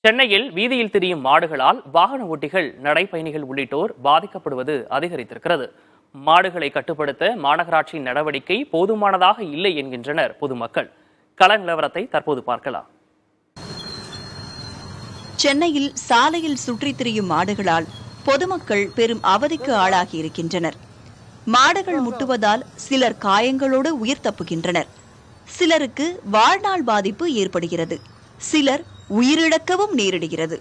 சென்னையில் வீதியில் திரியும் மாடுகளால் வாகன ஓட்டிகள், நடைப்பயணிகள் உள்ளிட்டோர் பாதிக்கப்படுவது அதிகரித்திருக்கிறது. மாடுகளை கட்டுப்படுத்த மாநகராட்சியின் நடவடிக்கை போதுமானதாக இல்லை என்கின்றனர் பொதுமக்கள். கள நிலவரத்தை தற்போது பார்க்கலாம். சென்னையில் சாலையில் சுற்றித் திரியும் மாடுகளால் பொதுமக்கள் பெரும் அவதிக்கு ஆளாகி இருக்கின்றனர். மாடுகள் முட்டுவதால் சிலர் காயங்களோடு உயிர் தப்புகின்றனர். சிலருக்கு வாழ்நாள் பாதிப்பு ஏற்படுகிறது. சிலர் உயிரிழக்கவும் நேரிடுகிறது.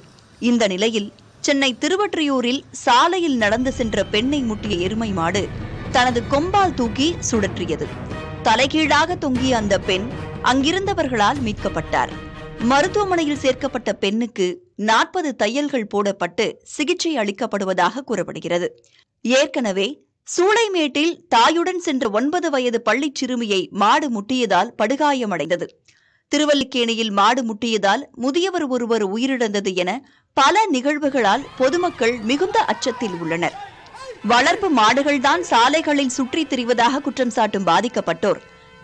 இந்த நிலையில் சென்னை திருவொற்றியூரில் சாலையில் நடந்து சென்ற பெண்ணை முட்டிய எருமை மாடு தனது கொம்பால் தூக்கி சுழற்றியது. தலைகீழாக தொங்கிய அந்த பெண் அங்கிருந்தவர்களால் மீட்கப்பட்டார். மருத்துவமனையில் சேர்க்கப்பட்ட பெண்ணுக்கு 40 தையல்கள் போடப்பட்டு சிகிச்சை அளிக்கப்படுவதாக கூறப்படுகிறது. ஏற்கனவே சூளைமேட்டில் தாயுடன் சென்ற 9 வயது பள்ளிச் சிறுமியை மாடு முட்டியதால் படுகாயமடைந்தது. திருவல்லிக்கேணியில் மாடு முட்டியதால் முதியவர் ஒருவர் உயிரிழந்தது என பல நிகழ்வுகளால் பொதுமக்கள் மிகுந்த அச்சத்தில் உள்ளனர். வளர்ப்பு மாடுகள்தான் சாலைகளில் சுற்றித் திரிவதாக குற்றம் சாட்டும் பாதிக்கப்பட்டோர்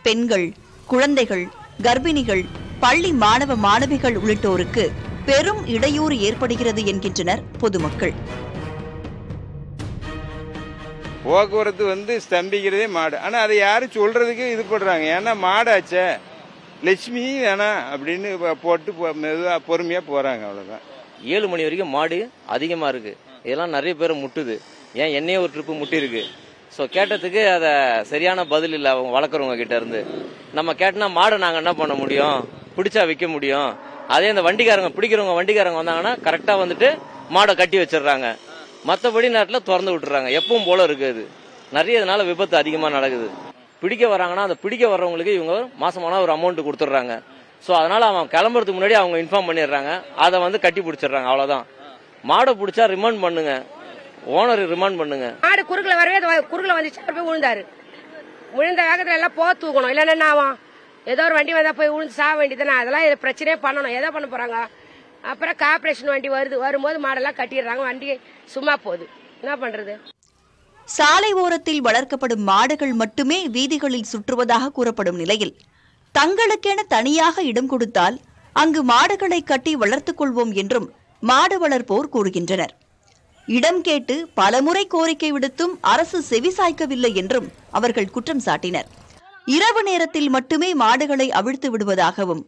பெண்கள், குழந்தைகள், கர்ப்பிணிகள், பள்ளி மாணவ மாணவிகள் உள்ளிட்டோருக்கு பெரும் இடையூறு ஏற்படுகிறது என்கின்றனர் பொதுமக்கள். போக்குவரத்து ஸ்தம்பிக்கிறதே மாடு. ஆனா அதை யாரும் சொல்றதுக்கு இது பண்றாங்க. ஏன்னா மாடாச்சே லட்சுமி வேணா அப்படின்னு போட்டு மெதுவா பொறுமையா போறாங்க. அவ்வளவுதான். 7 மணி வரைக்கும் மாடு அதிகமா இருக்கு. இதெல்லாம் நிறைய பேர் முட்டுது. ஏன் என்னையே ஒரு ட்ரிப்பு முட்டி இருக்கு. ஸோ கேட்டதுக்கு அதை சரியான பதில் இல்லை அவங்க வளர்க்குறவங்க கிட்ட இருந்து. நம்ம கேட்டோம்னா மாடை நாங்கள் என்ன பண்ண முடியும், பிடிச்சா விற்க முடியும். அதே இந்த வண்டிக்காரங்க வண்டிக்காரங்க வந்தாங்கன்னா கரெக்டாக மாடை கட்டி வச்சிடுறாங்க. மற்றபடி நேரத்தில் திறந்து விட்டுறாங்க. எப்பவும் போல இருக்குது. நிறைய இதனால விபத்து அதிகமாக நடக்குது. பிடிக்க வராங்கன்னா அந்த பிடிக்க வர்றவங்களுக்கு இவங்க மாசமான ஒரு அமௌண்ட் கொடுத்துட்றாங்க. ஸோ அதனால அவன் கிளம்புறதுக்கு முன்னாடி அவங்க இன்ஃபார்ம் பண்ணிடுறாங்க. அதை கட்டி பிடிச்சிடுறாங்க. அவ்வளோதான். மாடை பிடிச்சா ரிமாண்ட் பண்ணுங்க, ஓனர் ரிமாண்ட் பண்ணுங்க. மாடு குறுக்குல வந்துச்சு, போய் விழுந்தாரு. விழுந்த வேகத்துல எல்லாம் போக தூக்கணும். இல்லைன்னா என்ன ஆகும்? ஏதோ ஒரு வண்டி வந்தா போய் விழுந்து சாக வேண்டியதானே. அதெல்லாம் பிரச்சனையே பண்ணணும். எதோ பண்ண போறாங்க. அப்புறம் கார்பரேஷன் வண்டி வரும்போது மாடெல்லாம் கட்டிடுறாங்க. வண்டி சும்மா போகுது. என்ன பண்றது? சாலை ஓரத்தில் வளர்க்கப்படும் மாடுகள் மட்டுமே வீதிகளில் சுற்றுவதாக கூறப்படும் நிலையில் தங்களுக்கென தனியாக இடம் கொடுத்தால் அங்கு மாடுகளை கட்டி வளர்த்துக் கொள்வோம் என்றும் மாடு வளர்ப்போர் கூறுகின்றனர். இடம் கேட்டு பலமுறை கோரிக்கை விடுத்தும் அரசு செவிசாய்க்கவில்லை என்றும் அவர்கள் குற்றம் சாட்டினர். இரவு நேரத்தில் மட்டுமே மாடுகளை அவிழ்த்து விடுவதாகவும்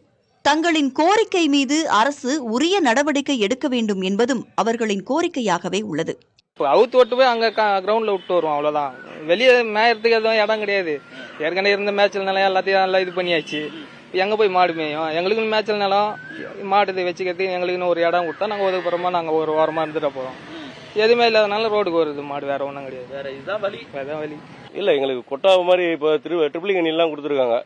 தங்களின் கோரிக்கை மீது அரசு உரிய நடவடிக்கை எடுக்க வேண்டும் என்பதும் அவர்களின் கோரிக்கையாகவே உள்ளது. அவுத்து விட்டு போய் அங்க கிரவுண்ட்ல விட்டு வருவோம். அவ்வளவுதான். வெளியே மேயறதுக்கு எதுவும் இடம் கிடையாது. ஏற்கனவே இருந்த மேய்ச்சல் நிலம் எல்லாத்தையும் நல்லா இது பண்ணியாச்சு. எங்க போய் மாடு மேயும்? எங்களுக்கு மேய்ச்சல் நிலம் மாடு வச்சுக்கிறதுக்கு எங்களுக்குன்னு ஒரு இடம் கொடுத்தா நாங்க ஒதுக்குப்புறமா நாங்க ஒரு வாரமா இருந்துட்டு போறோம். எதுவுமே இல்லாதனால ரோடுக்கு வருது மாடு. வேற ஒன்றும் கிடையாது. வேற இதுதான் வழி. இல்ல எங்களுக்கு கொட்டா மாதிரி இப்போ ட்ரிபிளிங் எல்லாம் கொடுத்துருக்காங்க.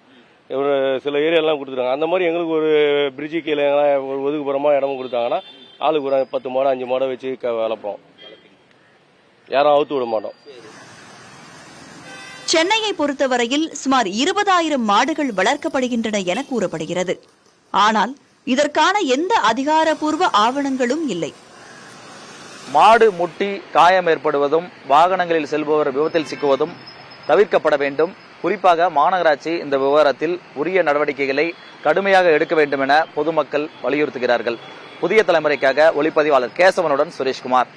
ஒரு சில ஏரியாலாம் கொடுத்துருக்காங்க. அந்த மாதிரி எங்களுக்கு ஒரு பிரிட்ஜு கீழே ஒரு ஒதுக்குப்புறமா இடமும் கொடுத்தாங்கன்னா ஆளுக்கு ஒரு 10 மாடு 5 மாடை வச்சு வளர்ப்போம். யாரும் அவுத்து விட மாட்டோம். சென்னையை பொறுத்தவரையில் சுமார் 20,000 மாடுகள் வளர்க்கப்படுகின்றன என கூறப்படுகிறது. ஆனால் இதற்கான எந்த அதிகாரப்பூர்வ ஆவணங்களும் இல்லை. மாடு முட்டி காயம் ஏற்படுவதும் வாகனங்களில் செல்பவர் விபத்தில் சிக்குவதும் தவிர்க்கப்பட வேண்டும். குறிப்பாக மாநகராட்சி இந்த விவகாரத்தில் உரிய நடவடிக்கைகளை கடுமையாக எடுக்க வேண்டும் என பொதுமக்கள் வலியுறுத்துகிறார்கள். புதிய தலைமுறைக்காக ஒளிப்பதிவாளர் கேசவனுடன் சுரேஷ்குமார்.